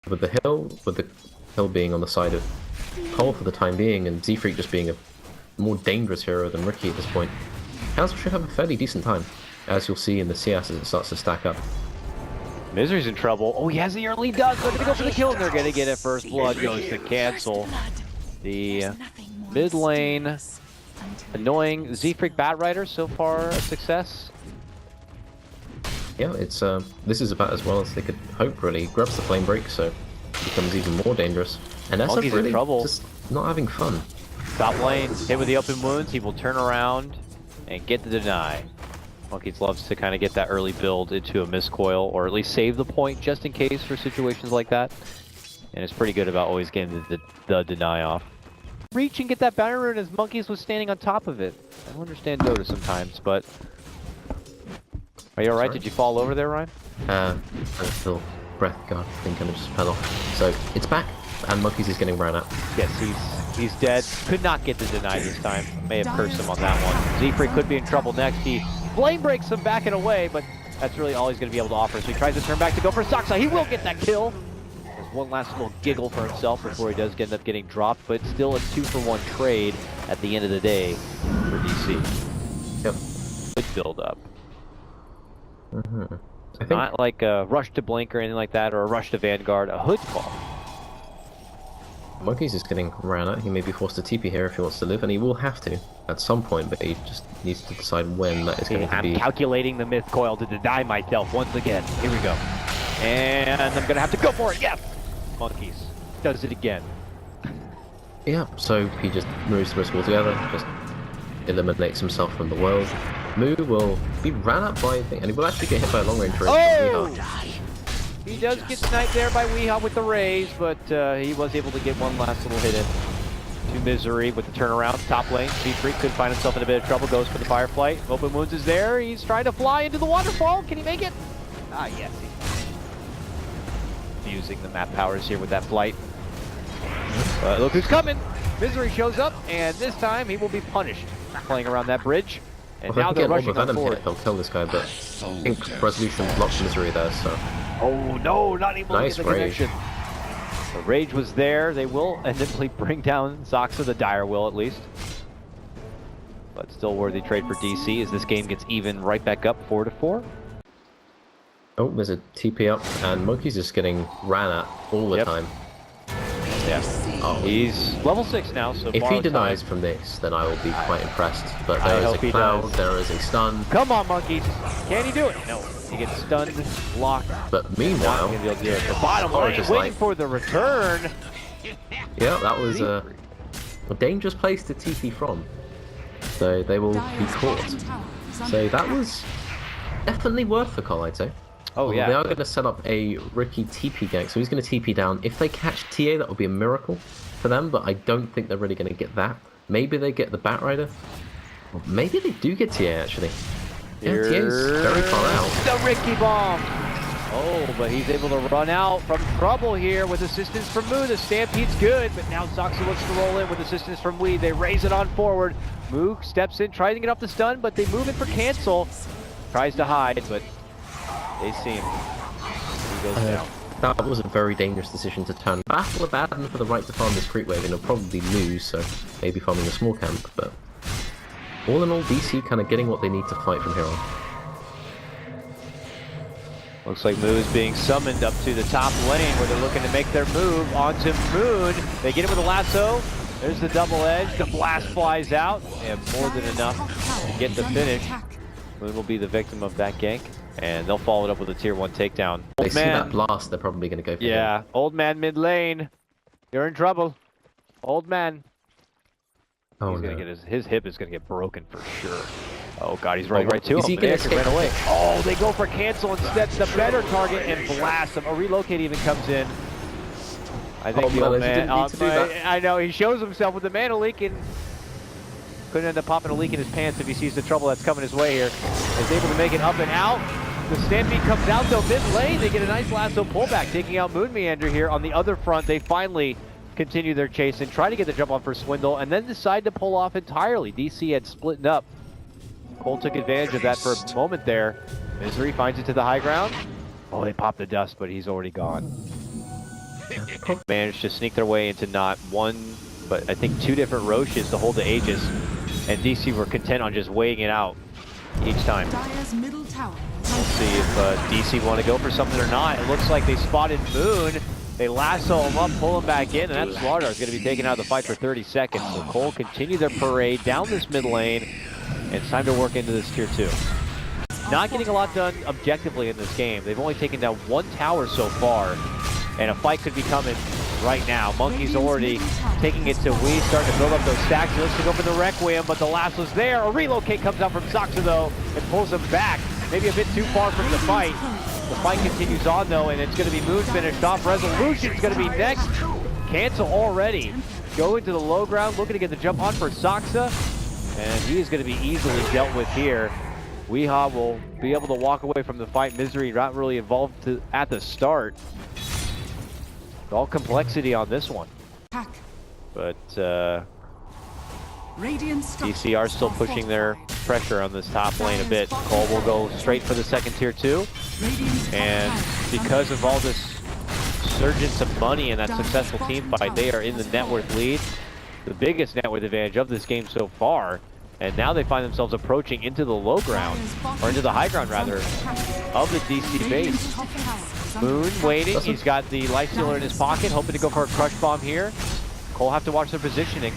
with the hill being on the side of Cole for the time being, and Zfreek just being a more dangerous hero than Ricky at this point, Council should have a fairly decent time, as you'll see in the CS as it starts to stack up. Misery's in trouble. Oh, he has the early dust. They're gonna go for the kill, and they're gonna get it. First blood goes to cancel. The mid lane, annoying Zfreek Batrider so far a success. Yeah, it's this is about as well as they could hope. Really grabs the flame break, so it becomes even more dangerous. And that's really just not having fun. Top lane hit with the open wounds. He will turn around and get the deny. Monkeys loves to kind of get that early build into a miscoil, or at least save the point just in case for situations like that. And it's pretty good about always getting the deny off. Reach and get that bounty rune as Monkeys was standing on top of it. I don't understand Dota sometimes, but... Are you alright? Did you fall over there, Ryan? I feel breath guard thing kind of just fell off. So it's back, and Monkeys is getting ran at. Yes, he's dead. Could not get the deny this time. May have cursed him on that one. Zfreek could be in trouble next. He flame breaks him back and away, but that's really all he's going to be able to offer. So he tries to turn back to go for Saksa. He will get that kill. There's one last little giggle for himself before he does end up getting dropped, but still a 2-for-1 trade at the end of the day for DC. Yep. Good build up. I think Not like a rush to blink or anything like that, or a rush to Vanguard, a hood call. Monkeys is getting ran at. He may be forced to TP here if he wants to live, and he will have to at some point, but he just needs to decide when that is going to be. I'm calculating the myth coil to deny myself once again. Here we go. And I'm going to have to go for it. Yes! Monkeys does it again. Yeah, so he just moves the risk altogether, just eliminates himself from the world. Moo will be ran at by, and he will actually get hit by a long range raise. Oh! He does get sniped there by Weehaw with the raise, but he was able to get one last little hit in. To Misery with the turnaround. Top lane, Zfreek could find himself in a bit of trouble, goes for the Fireflight. Open Wounds is there, he's trying to fly into the waterfall. Can he make it? Ah, yes, he's using the map powers here with that flight. Look who's coming! Misery shows up, and this time he will be punished playing around that bridge. And now they're rushing on forward. He'll kill this guy, but I think Resolution blocks Misery there, so... Oh no, not able to get the connection. The rage was there. They will inevitably bring down Saksa, the Dire will at least. But still worthy trade for DC as this game gets even right back up 4-4. Oh, there's a TP up, and Monkey's just getting ran at all the time. Yeah. Oh, he's level 6 now, so if he denies from this, then I will be quite impressed. But there is a cloud, there is a stun. Come on, Monkeys. Can he do it? No. He gets stunned, locked. But meanwhile, the bottom lane waiting for the return. Yeah, that was a dangerous place to TP from. So they will be caught. So that was definitely worth the call, I'd say. Oh yeah. They are going to set up a Ricky TP gank, so he's going to TP down. If they catch TA, that would be a miracle for them, but I don't think they're really going to get that. Maybe they get the Batrider. Or maybe they do get TA, actually. Yeah, TA's very far out. The Ricky bomb! Oh, but he's able to run out from trouble here with assistance from Moo. The Stampede's good, but now Saksa looks to roll in with assistance from Wee. They raise it on forward. Moo steps in, trying to get off the stun, but they move in for cancel. Tries to hide, but they see him. He goes down. That was a very dangerous decision to turn. Battle Abaddon for the right to farm this creep wave, and he'll probably lose, so maybe farming a small camp, but all in all, DC kind of getting what they need to fight from here on. Looks like Moo is being summoned up to the top lane where they're looking to make their move onto Moon. They get him with a lasso. There's the double edge. The blast flies out. They have more than enough to get the finish. Moon will be the victim of that gank, and they'll follow it up with a tier 1 takedown. They see that blast, they're probably going to go for him. Old man mid lane. You're in trouble. Old man. Oh, he's gonna no. get his hip is gonna get broken for sure. Oh god, he's running right to him. Is he gonna escape? Ran away. Oh, they go for cancel instead. The better target and blast him. A relocate even comes in. I think the old man. I know he shows himself with the mana leak and couldn't end up popping a leak in his pants if he sees the trouble that's coming his way here. He's able to make it up and out. The Stampede comes out though mid lane. They get a nice lasso pullback, taking out MoonMeander here. On the other front, they finally continue their chase and try to get the jump on for Swindle, and then decide to pull off entirely. DC had split up. Cole took advantage of that for a moment there. Misery finds it to the high ground. Oh, they pop the dust, but he's already gone. Managed to sneak their way into not one, but I think 2 different Roches to hold the Aegis, and DC were content on just weighing it out each time. We'll see if DC want to go for something or not. It looks like they spotted Moon. They lasso him up, pull him back in, and that Slardar is going to be taken out of the fight for 30 seconds. So Cole continue their parade down this mid lane, and it's time to work into this tier 2. Not getting a lot done objectively in this game. They've only taken down 1 tower so far, and a fight could be coming right now. Monkey's already taking it to Wee, starting to build up those stacks. He looks to go for the Requiem, but the lasso's there. A relocate comes out from Saksa though, and pulls him back. Maybe a bit too far from the fight. The fight continues on though, and it's going to be Moon finished off. Resolution's going to be next. Cancel already. Going to the low ground, looking to get the jump on for Saksa, and he is going to be easily dealt with here. Weehaw will be able to walk away from the fight. Misery not really involved at the start. All complexity on this one. But DC are still pushing their pressure on this top lane a bit. Cole will go straight for the second tier 2. And because of all this surgence of money in that successful team fight, they are in the net worth lead. The biggest net worth advantage of this game so far. And now they find themselves approaching into the low ground, or into the high ground rather, of the DC base. Moon waiting, he's got the life stealer in his pocket, hoping to go for a crush bomb here. Cole have to watch their positioning.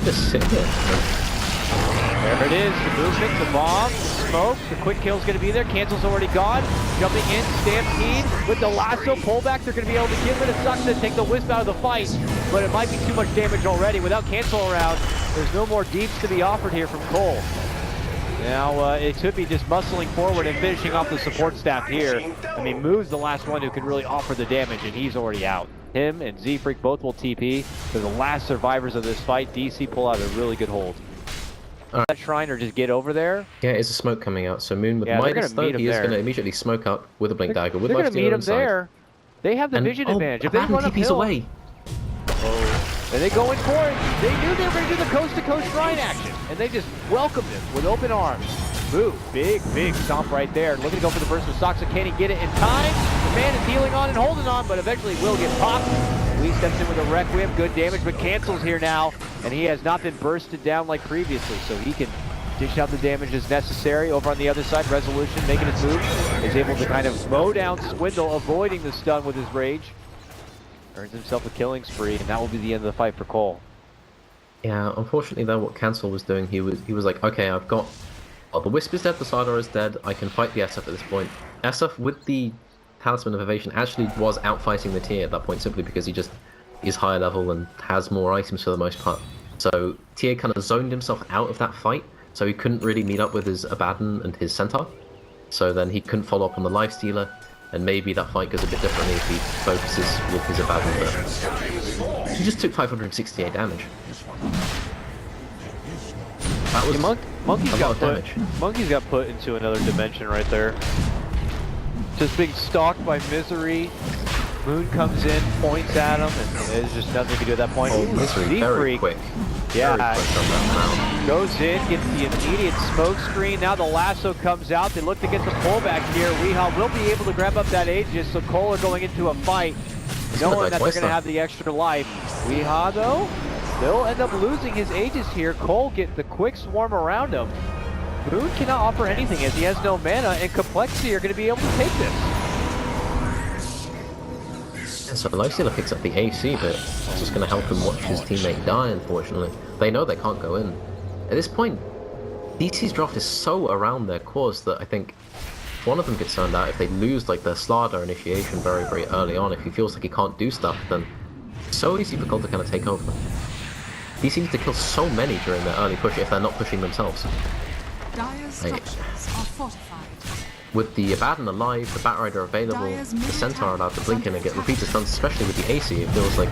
Just sit there. There it is, the movement, the bomb, the smoke, the quick kill's going to be there. Cancel's already gone. Jumping in, Stampede with the lasso pullback. They're going to be able to get rid of Saksa and take the wisp out of the fight, but it might be too much damage already. Without Cancel around, there's no more deeps to be offered here from Cole. Now, it could be just muscling forward and finishing off the support staff here. I mean, Moo's the last one who can really offer the damage, and he's already out. Him and Zfreek both will TP. They're the last survivors of this fight. DC pull out a really good hold. That Shrine or just get over there. Yeah, it's a smoke coming out. So Moon with Midas though, he is going to immediately smoke up with a Blink Dagger. With they're going to meet him there. They have the vision advantage. If they run uphill, away. And they go in for it. They knew they were going to do the coast-to-coast Shrine action, and they just welcomed him with open arms. Move, big stomp right there. Looking to go for the burst with Saksa. Can he get it in time? The man is healing on and holding on, but eventually will get popped. Lee steps in with a Requiem, good damage, but Cancels here now, and he has not been bursted down like previously, so he can dish out the damage as necessary. Over on the other side, Resolution making his move, is able to kind of mow down Swindle, avoiding the stun with his rage. Earns himself a killing spree, and that will be the end of the fight for Cole. Yeah, unfortunately though, what Cancel was doing, he was like, okay, I've got, well, the Wisp is dead, the Slardar is dead, I can fight the SF at this point. SF with the Talisman of Evasion actually was outfighting the tier at that point, simply because he just is higher level and has more items for the most part. So Tier kind of zoned himself out of that fight, so he couldn't really meet up with his Abaddon and his Centaur. So then he couldn't follow up on the Lifestealer, and maybe that fight goes a bit differently if he focuses with his Abaddon. But he just took 568 damage. That was Monkey's got put into another dimension right there. Just being stalked by Misery. Moon comes in, points at him, and there's just nothing he can do at that point. Oh, Misery, very quick. Yeah, very quick on that goes in, gets the immediate smoke screen. Now the lasso comes out. They look to get the pullback here. Weehaw will be able to grab up that Aegis, so Cole are going into a fight, knowing that they're going to have the extra life. Weehaw, though, they'll end up losing his Aegis here. Cole get the quick swarm around him. Moon cannot offer anything as he has no mana, and compLexity are going to be able to take this. So Lifestealer picks up the AC, but it's just going to help him watch his teammate die, unfortunately. They know they can't go in. At this point, DC's draft is so around their cause that I think if one of them gets turned out, if they lose like their Slardar initiation very early on, if he feels like he can't do stuff, then it's so easy for Cole to kind of take over. DC needs to kill so many during their early push if they're not pushing themselves. With the Abaddon alive, the Batrider available, the Centaur allowed to blink in and get repeated stuns, especially with the AC, it feels like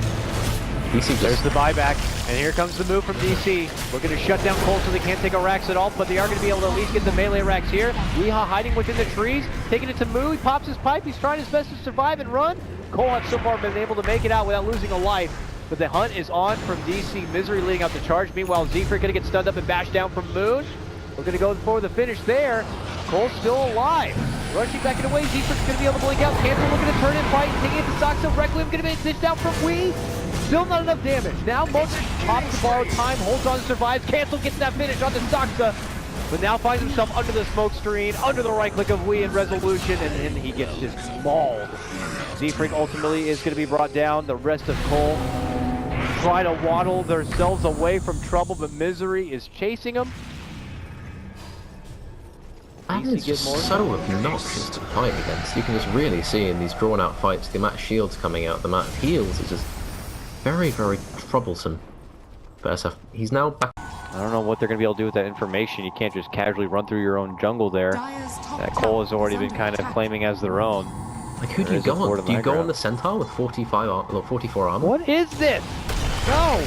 DC just... There's the buyback, and here comes the move from DC. Looking to shut down Cole so they can't take a Rax at all, but they are going to be able to at least get the melee Rax here. Weehaw hiding within the trees, taking it to Moo, he pops his pipe, he's trying his best to survive and run. Cole has so far been able to make it out without losing a life, but the hunt is on from DC. Misery leading out the charge. Meanwhile, Zfreek going to get stunned up and bashed down from Moon. We're going to go for the finish there. Cole's still alive. Rushing back in away, Zfreek's going to be able to blink out. Cancel looking to turn and fight, taking it to Saksa. Requiem going to be ditched out from Wii. Still not enough damage. Now Monk pops the borrowed time, holds on, survives. Cancel gets that finish on the Saksa, but now finds himself under the smoke screen, under the right click of Wii in resolution, and then he gets just mauled. Zfreek ultimately is going to be brought down. The rest of Cole try to waddle themselves away from trouble, but Misery is chasing him. And it's just so obnoxious to fight against. You can just really see in these drawn-out fights the amount of shields coming out, the amount of heals is just very, very troublesome. But SF, he's now back. I don't know what they're going to be able to do with that information. You can't just casually run through your own jungle there. That Cole has already been kind of claiming as their own. Like, who do you go on? Do you go on the Centaur with 44 armor? What is this? No!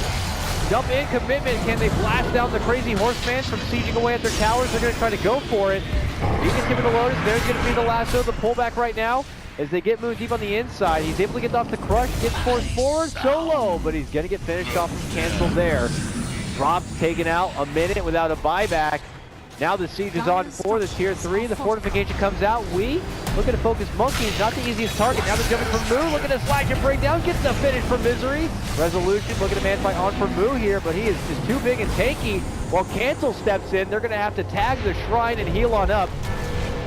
Jump in, commitment. Can they blast down the crazy horseman from sieging away at their towers? They're going to try to go for it. He gets given the Lotus. There's going to be the lasso, the pullback right now. As they get Moon deep on the inside, he's able to get off the crush, gets forced forward, so low, but he's going to get finished off and canceled there. Drops taken out, a minute without a buyback. Now the siege is on for the tier 3. The fortification comes out. We looking to focus Monkeys, not the easiest target. Now they're jumping from Moo, looking to slash and break down, gets the finish for Misery. Resolution looking to man fight on for Moo here, but he is just too big and tanky. While Cancel steps in, they're going to have to tag the shrine and heal on up.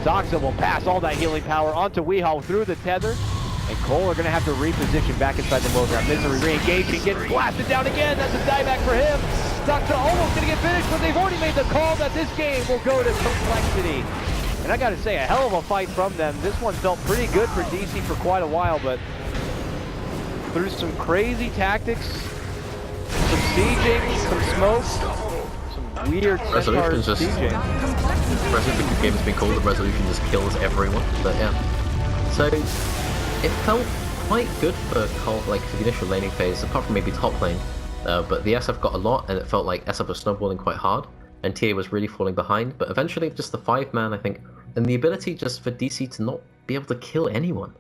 Saksa will pass all that healing power onto Weehall through the tether. And Cole are going to have to reposition back inside the low ground. Misery re-engaging, gets blasted down again. That's a dieback for him. Saksa almost going to get finished, but they've already made the call that this game will go to compLexity. And I got to say, a hell of a fight from them. This one felt pretty good for DC for quite a while, but through some crazy tactics, some sieging, some smoke, some weird Resolution's just sieging. The game has been called, the Resolution just kills everyone. But yeah. So it felt quite good for Cole, like for the initial laning phase, apart from maybe top lane. But the SF got a lot, and it felt like SF was snowballing quite hard, and TA was really falling behind. But eventually, just the 5-man, I think, and the ability just for DC to not be able to kill anyone.